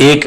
1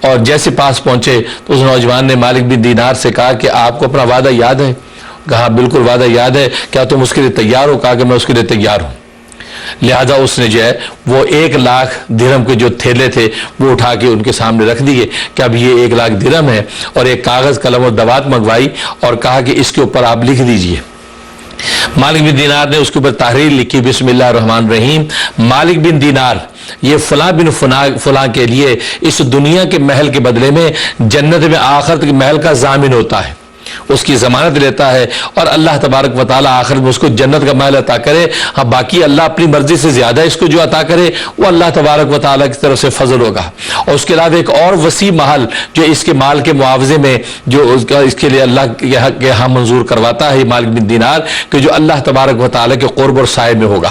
اور جیسے پاس پہنچے تو اس نوجوان نے مالک بن دینار سے کہا کہ آپ کو اپنا وعدہ یاد ہے؟ کہا بالکل وعدہ یاد ہے، کیا تم اس کے لیے تیار ہو؟ کہا کہ میں اس کے لیے تیار ہوں۔ لہذا اس نے جو ہے وہ 1,00,000 درہم کے جو تھیلے تھے وہ اٹھا کے ان کے سامنے رکھ دیے کہ اب یہ 1,00,000 درہم ہے، اور ایک کاغذ قلم اور دوات منگوائی اور کہا کہ اس کے اوپر آپ لکھ دیجئے۔ مالک بن دینار نے اس کے اوپر تحریر لکھی، بسم اللہ الرحمن الرحیم، مالک بن دینار یہ فلاں بن فلاں کے لیے اس دنیا کے محل کے بدلے میں جنت میں آخرت کے محل کا ضامن ہوتا ہے، اس کی ضمانت لیتا ہے، اور اللہ تبارک و تعالیٰ آخرت میں اس کو جنت کا محل عطا کرے۔ ہاں باقی اللہ اپنی مرضی سے زیادہ اس کو جو عطا کرے وہ اللہ تبارک و تعالیٰ کی طرف سے فضل ہوگا۔ اور اس کے علاوہ ایک اور وسیع محل جو اس کے مال کے معاوضے میں جو اس کے لیے اللہ کے ہاں منظور کرواتا ہے مالک بن دینار، کہ جو اللہ تبارک و تعالیٰ کے قرب اور سائے میں ہوگا۔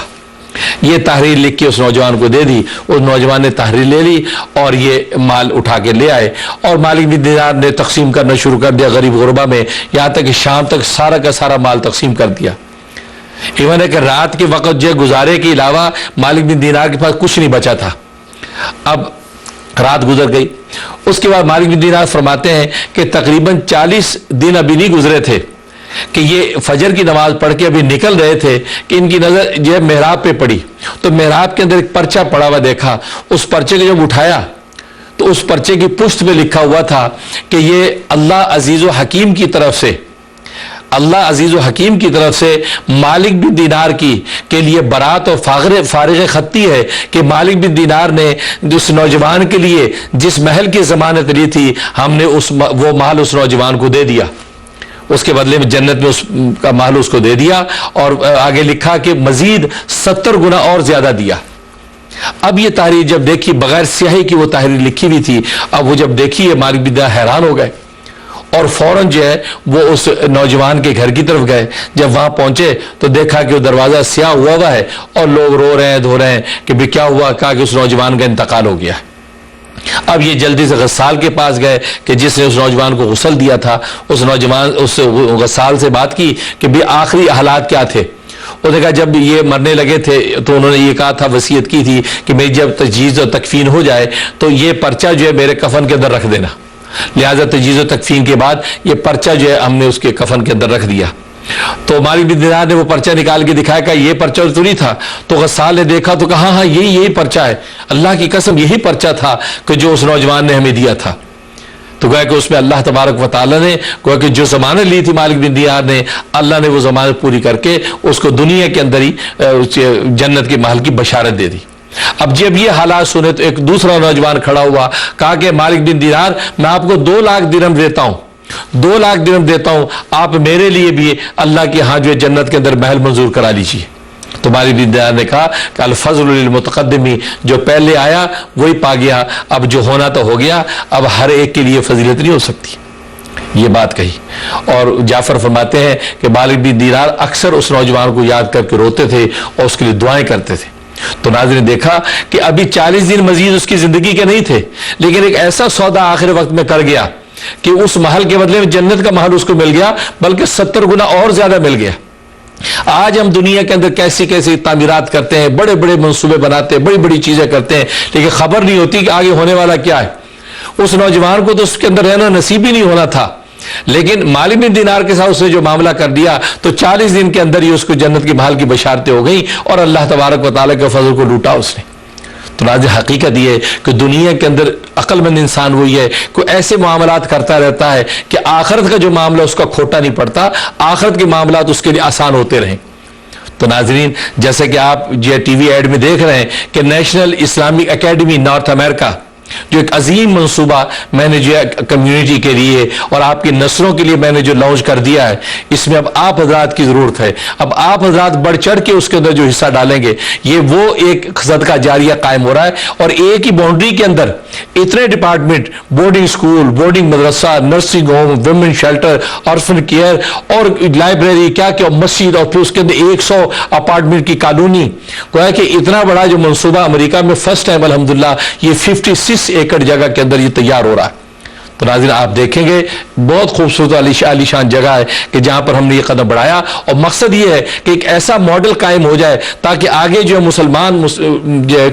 یہ تحریر لکھ کے اس نوجوان کو دے دی، اس نوجوان نے تحریر لے لی اور یہ مال اٹھا کے لے آئے، اور مالک بن دینار نے تقسیم کرنا شروع کر دیا غریب غربا میں، یہاں تک کہ شام تک سارا کا سارا مال تقسیم کر دیا۔ ایون ہے کہ رات کے وقت جو گزارے کے علاوہ مالک بن دینار کے پاس کچھ نہیں بچا تھا۔ اب رات گزر گئی، اس کے بعد مالک بن دینار فرماتے ہیں کہ تقریباً 40 دن ابھی نہیں گزرے تھے کہ یہ فجر کی نماز پڑھ کے ابھی نکل رہے تھے کہ ان کی نظر جو ہے محراب پہ پڑی، تو محراب کے اندر ایک پرچہ پڑا ہوا دیکھا۔ اس پرچے کو جب اٹھایا تو اس پرچے کی پشت پہ لکھا ہوا تھا کہ یہ اللہ عزیز و حکیم کی طرف سے، اللہ عزیز و حکیم کی طرف سے مالک بن دینار کی کے لیے برات اور فارغ خطی ہے کہ مالک بن دینار نے اس نوجوان کے لیے جس محل کی ضمانت لی تھی، ہم نے وہ محل اس نوجوان کو دے دیا، اس کے بدلے میں جنت میں اس کا محل اس کو دے دیا، اور آگے لکھا کہ مزید 70 گنا اور زیادہ دیا۔ اب یہ تحریر جب دیکھی، بغیر سیاہی کی وہ تحریر لکھی ہوئی تھی، اب وہ جب دیکھی ہے مالک بن دینار حیران ہو گئے، اور فوراً جو ہے وہ اس نوجوان کے گھر کی طرف گئے۔ جب وہاں پہنچے تو دیکھا کہ وہ دروازہ سیاہ ہوا ہے اور لوگ رو رہے ہیں دھو رہے ہیں کہ بھی کیا ہوا؟ کہا کہ اس نوجوان کا انتقال ہو گیا۔ اب یہ جلدی سے غسال کے پاس گئے کہ جس نے اس نوجوان کو غسل دیا تھا، اس نوجوان اس غسال سے بات کی کہ بھی آخری حالات کیا تھے۔ انہوں نے کہا جب یہ مرنے لگے تھے تو انہوں نے یہ کہا تھا، وصیت کی تھی کہ میری جب تجہیز و تکفین ہو جائے تو یہ پرچہ جو ہے میرے کفن کے اندر رکھ دینا۔ لہٰذا تجہیز و تکفین کے بعد یہ پرچہ جو ہے ہم نے اس کے کفن کے اندر رکھ دیا۔ تو مالک بن دینار نے وہ پرچہ نکال کے دکھایا کہ یہ پرچہ تو نہیں تھا، تو غسال نے دیکھا تو کہا ہاں یہی پرچہ ہے، اللہ کی قسم یہی پرچہ تھا کہ جو اس نوجوان نے ہمیں دیا تھا۔ تو گویا کہ اس میں اللہ تبارک و تعالیٰ نے گویا کہ جو ضمانت لی تھی مالک بن دینار نے، اللہ نے وہ ضمانت پوری کر کے اس کو دنیا کے اندر ہی جنت کے محل کی بشارت دے دی۔ اب جب یہ حالات سنے تو ایک دوسرا نوجوان کھڑا ہوا، کہا کہ مالک بن دینار میں آپ کو 2,00,000 درہم دیتا ہوں، 2,00,000 درہم دیتا ہوں، آپ میرے لیے بھی اللہ کے ہاں جو جنت کے اندر محل منظور کرا لیجیے۔ تو مالک بن دینار نے کہا کہ الفضل للمتقدمی، جو پہلے آیا وہی پا گیا، اب جو ہونا تو ہو گیا، اب ہر ایک کے لیے فضیلت نہیں ہو سکتی۔ یہ بات کہی، اور جعفر فرماتے ہیں کہ مالک بن دینار اکثر اس نوجوان کو یاد کر کے روتے تھے اور اس کے لیے دعائیں کرتے تھے۔ تو ناظرین دیکھا کہ ابھی 40 دن مزید اس کی زندگی کے نہیں تھے، لیکن ایک ایسا سودا آخر وقت میں کر گیا کہ اس محل کے بدلے میں جنت کا محل اس کو مل گیا، بلکہ 70 گنا اور زیادہ مل گیا۔ آج ہم دنیا کے اندر کیسی کیسی تعمیرات کرتے ہیں، بڑے بڑے منصوبے بناتے ہیں، بڑی بڑی چیزیں کرتے ہیں، لیکن خبر نہیں ہوتی کہ آگے ہونے والا کیا ہے۔ اس نوجوان کو تو اس کے اندر رہنا نصیب ہی نہیں ہونا تھا، لیکن مالک بن دینار کے ساتھ اس نے جو معاملہ کر دیا تو 40 دن کے اندر ہی اس کو جنت کی محل کی بشارتیں ہو گئیں، اور اللہ تبارک و تعالیٰ کے فضل کو لوٹا اس نے۔ تو ناظرین حقیقت یہ ہے کہ دنیا کے اندر عقل مند انسان وہی ہے کوئی ایسے معاملات کرتا رہتا ہے کہ آخرت کا جو معاملہ اس کا کھوٹا نہیں پڑتا، آخرت کے معاملات اس کے لیے آسان ہوتے رہیں۔ تو ناظرین جیسے کہ آپ ٹی وی ایڈ میں دیکھ رہے ہیں کہ نیشنل اسلامک اکیڈمی نارتھ امریکہ جو ایک عظیم منصوبہ میں نے جو کمیونٹی کے لیے اور آپ کی نسلوں کے لیے میں نے جو لانچ کر دیا ہے، اس میں اب آپ حضرات کی ضرورت ہے۔ اب آپ حضرات بڑھ چڑھ کے اس کے اندر جو حصہ ڈالیں گے، یہ وہ ایک صدقہ جاریہ قائم ہو رہا ہے، اور ایک ہی باؤنڈری کے اندر اتنے ڈپارٹمنٹ، بورڈنگ سکول، بورڈنگ مدرسہ، nursing home, women shelter, orphan care, اور لائبریری، کیا مسجد، اور پھر اس کے اندر 100 اپارٹمنٹ کی کالونی، گویا کہ اتنا بڑا جو منصوبہ امریکہ میں فرسٹ ٹائم الحمدللہ یہ 56 ایکڑ جگہ کے اندر یہ تیار ہو رہا ہے۔ تو ناظرین آپ دیکھیں گے بہت خوبصورت عالیشان جگہ ہے کہ جہاں پر ہم نے یہ قدم بڑھایا، اور مقصد یہ ہے کہ ایک ایسا ماڈل قائم ہو جائے تاکہ آگے جو ہے مسلمان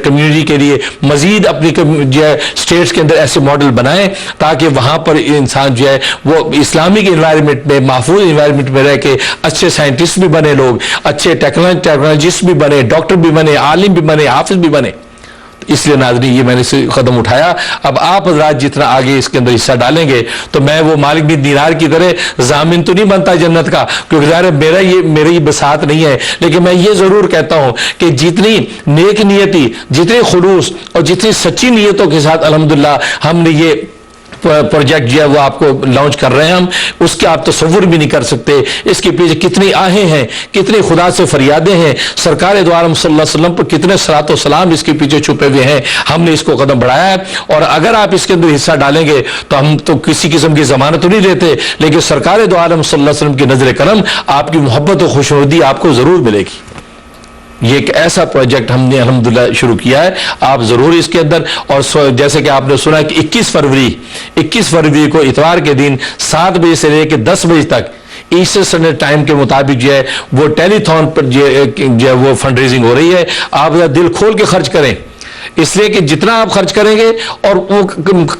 کمیونٹی کے لیے مزید اپنی جو ہے اسٹیٹس کے اندر ایسے ماڈل بنائیں تاکہ وہاں پر انسان جو ہے وہ اسلامک انوائرمنٹ میں، محفوظ انوائرمنٹ میں رہ کے اچھے سائنٹسٹ بھی بنے، لوگ اچھے ٹیکنالوجسٹ بھی بنے، ڈاکٹر بھی بنے، عالم بھی بنے، حافظ بھی بنے۔ اس لیے ناظرین یہ میں نے قدم اٹھایا۔ اب آپ حضرات جتنا آگے اس کے اندر حصہ ڈالیں گے تو میں وہ مالک بن دینار کی طرح ضامن تو نہیں بنتا جنت کا، کیونکہ ظاہر میری بساط نہیں ہے، لیکن میں یہ ضرور کہتا ہوں کہ جتنی نیک نیتی، جتنے خلوص اور جتنی سچی نیتوں کے ساتھ الحمدللہ ہم نے یہ پروجیکٹ جو ہے وہ آپ کو لانچ کر رہے ہیں، ہم اس کے آپ تصور بھی نہیں کر سکتے اس کے پیچھے کتنی آہیں ہیں، کتنے خدا سے فریادیں ہیں، سرکار دو عالم صلی اللہ علیہ وسلم پر کتنے صلاۃ و سلام اس کے پیچھے چھپے ہوئے ہیں۔ ہم نے اس کو قدم بڑھایا ہے، اور اگر آپ اس کے اندر حصہ ڈالیں گے تو ہم تو کسی قسم کی ضمانت تو نہیں دیتے، لیکن سرکار دو عالم صلی اللہ علیہ وسلم کی نظر کرم، آپ کی محبت و خوشنودی آپ کو ضرور ملے گی۔ یہ ایک ایسا پروجیکٹ ہم نے الحمدللہ شروع کیا ہے، آپ ضرور اس کے اندر، اور جیسے کہ آپ نے سنا کہ 21 فروری کو اتوار کے دن 7 بجے سے لے کے 10 بجے تک ایسٹر سنڈے ٹائم کے مطابق جو ہے وہ ٹیلی تھون پر جو ہے وہ فنڈ ریزنگ ہو رہی ہے۔ آپ دل کھول کے خرچ کریں، اس لیے کہ جتنا آپ خرچ کریں گے اور وہ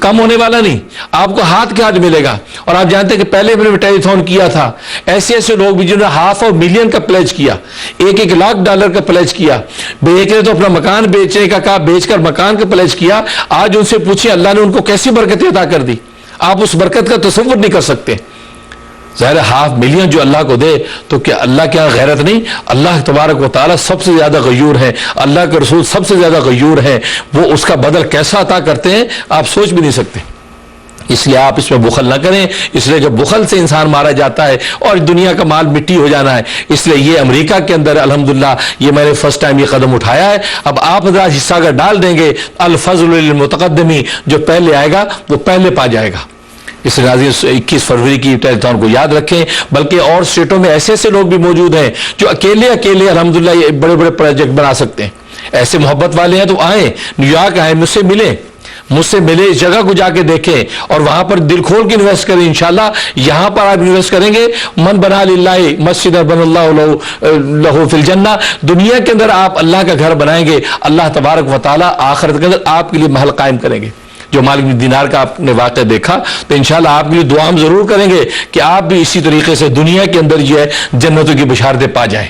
کم ہونے والا نہیں، آپ کو ہاتھ کے ہاتھ ملے گا۔ اور آپ جانتے ہیں کہ پہلے میں نے ٹیلی تھون کیا تھا، ایسے لوگ بھی جنہوں نے $500,000 کا پلیج کیا، $1 لاکھ کا پلیج کیا، ایک نے تو اپنا مکان بیچنے کا کہا، بیچ کر مکان کا پلیج کیا۔ آج ان سے پوچھیں اللہ نے ان کو کیسی برکتیں عطا کر دی، آپ اس برکت کا تصور نہیں کر سکتے۔ ظاہر $500,000 جو اللہ کو دے تو کیا اللہ کیا غیرت نہیں؟ اللہ تبارک و تعالیٰ سب سے زیادہ غیور ہے، اللہ کے رسول سب سے زیادہ غیور ہے، وہ اس کا بدل کیسا عطا کرتے ہیں آپ سوچ بھی نہیں سکتے۔ اس لیے آپ اس میں بخل نہ کریں، اس لیے کہ بخل سے انسان مارا جاتا ہے اور دنیا کا مال مٹی ہو جانا ہے۔ اس لیے یہ امریکہ کے اندر الحمدللہ یہ میں نے فرسٹ ٹائم یہ قدم اٹھایا ہے۔ اب آپ حضرات حصہ اگر ڈال دیں گے، الفضل للمتقدمی، جو پہلے آئے گا وہ پہلے پا جائے گا۔ اس لیے ناظرین 21 فروری کی ٹیلی تھون کو یاد رکھیں، بلکہ اور اسٹیٹوں میں ایسے لوگ بھی موجود ہیں جو اکیلے الحمدللہ یہ بڑے بڑے پروجیکٹ بنا سکتے ہیں۔ ایسے محبت والے ہیں تو آئیں، نیو یارک آئیں، مجھ سے ملے، اس جگہ کو جا کے دیکھیں اور وہاں پر دل کھول کے انویسٹ کریں۔ انشاءاللہ یہاں پر آپ انویسٹ کریں گے، من بنا للہ مسجد بن اللہ لہ فی الجنہ، دنیا کے اندر آپ اللہ کا گھر بنائیں گے، اللہ تبارک و تعالیٰ آخرت کے اندر آپ کے لیے محل قائم کریں گے۔ جو مالک بن دینار کا آپ نے واقعہ دیکھا تو انشاءاللہ آپ کے لیے دعا ہم ضرور کریں گے کہ آپ بھی اسی طریقے سے دنیا کے اندر جو ہے جنتوں کی بشارتیں پا جائیں۔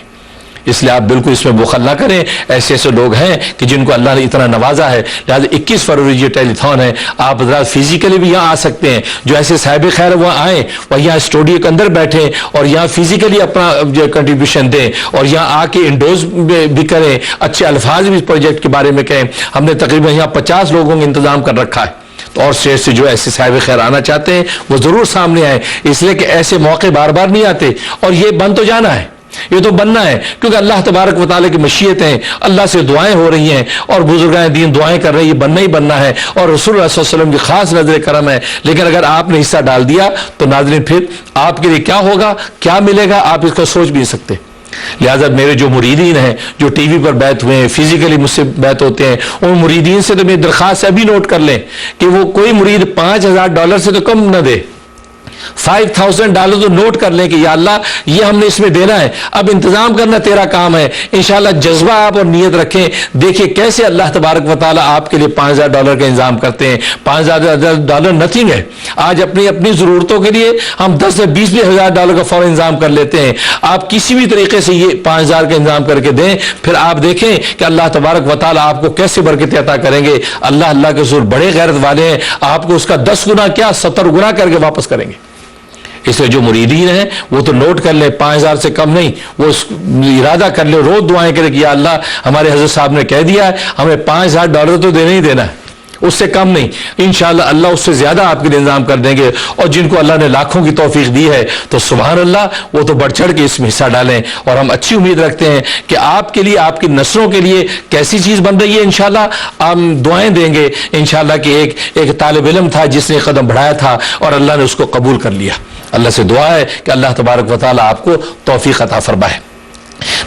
اس لیے آپ بالکل اس میں بخل نہ کریں، ایسے لوگ ہیں کہ جن کو اللہ نے اتنا نوازا ہے۔ لہٰذا 21 فروری یہ ٹیلی تھون ہے، آپ حضرات فزیکلی بھی یہاں آ سکتے ہیں، جو ایسے صاحب خیر وہاں آئیں، وہ یہاں اسٹوڈیو کے اندر بیٹھیں اور یہاں فزیکلی اپنا جو کنٹریبیوشن دیں اور یہاں آ کے انڈوز بھی کریں، اچھے الفاظ بھی اس پروجیکٹ کے بارے میں کہیں۔ ہم نے تقریباً یہاں 50 لوگوں کا انتظام کر رکھا ہے، تو اور اسٹیٹ سے جو ایسے صاحب خیر آنا چاہتے ہیں وہ ضرور سامنے آئیں، اس لیے کہ ایسے موقع بار بار نہیں آتے، اور یہ بن تو جانا ہے، یہ تو بننا ہے، کیونکہ اللہ تبارک و تعالیٰ کی مشیت ہیں، اللہ سے دعائیں ہو رہی ہیں اور بزرگان دین دعائیں کر رہے ہیں، یہ بننا ہی بننا ہے، اور رسول اللہ صلی اللہ علیہ وسلم کی خاص نظر کرم ہے۔ لیکن اگر آپ نے حصہ ڈال دیا تو ناظرین پھر آپ کے لیے کیا ہوگا، کیا ملے گا، آپ اس کا سوچ بھی نہیں سکتے۔ لہٰذا میرے جو مریدین ہیں جو ٹی وی پر بیت ہوئے ہیں، فزیکلی مجھ سے بیت ہوتے ہیں، ان مریدین سے تو میری درخواست ابھی نوٹ کر لیں کہ وہ کوئی مرید $5,000 سے تو کم نہ دے، $5,000 تو نوٹ کر لیں کہ یا اللہ یہ ہم نے اس میں دینا ہے، اب انتظام کرنا تیرا کام ہے۔ انشاءاللہ جذبہ آپ اور نیت رکھیں، دیکھیں کیسے اللہ تبارک و تعالیٰ آپ کے لیے $5,000 کا انتظام کرتے ہیں۔ $5,000 نتھنگ ہے، آج اپنی ضرورتوں کے لیے ہم 10 سے 20 ہزار کا فوراً انتظام کر لیتے ہیں۔ آپ کسی بھی طریقے سے یہ 5,000 کا انتظام کر کے دیں، پھر آپ دیکھیں کہ اللہ تبارک و تعالیٰ آپ کو کیسے برکت عطا کریں گے۔ اللہ کے رسول بڑے غیرت والے ہیں، آپ کو اس کا 10 گنا کیا 70 گنا کر کے واپس کریں گے۔ اس لیے جو مریدین ہیں وہ تو نوٹ کر لیں، 5,000 سے کم نہیں، وہ ارادہ کر لیں، روز دعائیں کریں کہ یا اللہ ہمارے حضرت صاحب نے کہہ دیا ہے ہمیں $5,000 تو دینا ہی دینا ہے، اس سے کم نہیں۔ انشاءاللہ اللہ اس سے زیادہ آپ کے لیے انتظام کر دیں گے، اور جن کو اللہ نے لاکھوں کی توفیق دی ہے تو سبحان اللہ وہ تو بڑھ چڑھ کے اس میں حصہ ڈالیں، اور ہم اچھی امید رکھتے ہیں کہ آپ کے لیے، آپ کی نسلوں کے لیے کیسی چیز بن رہی ہے۔ انشاءاللہ ہم دعائیں دیں گے انشاءاللہ کہ ایک طالب علم تھا جس نے قدم بڑھایا تھا اور اللہ نے اس کو قبول کر لیا۔ اللہ سے دعا ہے کہ اللہ تبارک و تعالیٰ آپ کو توفیق عطا فرمائے۔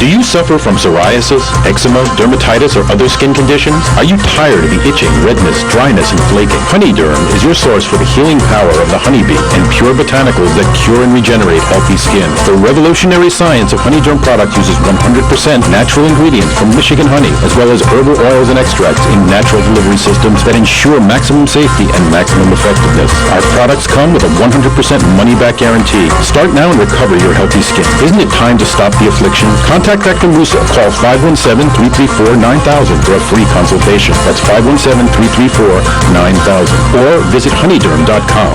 Do you suffer from psoriasis, eczema, dermatitis, or other skin conditions? Are you tired of the itching, redness, dryness, and flaking? Honeyderm is your source for the healing power of the honeybee and pure botanicals that cure and regenerate healthy skin. The revolutionary science of Honeyderm product uses 100% natural ingredients from Michigan honey, as well as herbal oils and extracts in natural delivery systems that ensure maximum safety and maximum effectiveness. Our products come with a 100% money-back guarantee. Start now and recover your healthy skin. Isn't it time to stop the affliction? Contact Dr. Musa. Call 517-334-9000 for a free consultation. That's 517-334-9000. Or visit honeyderm.com.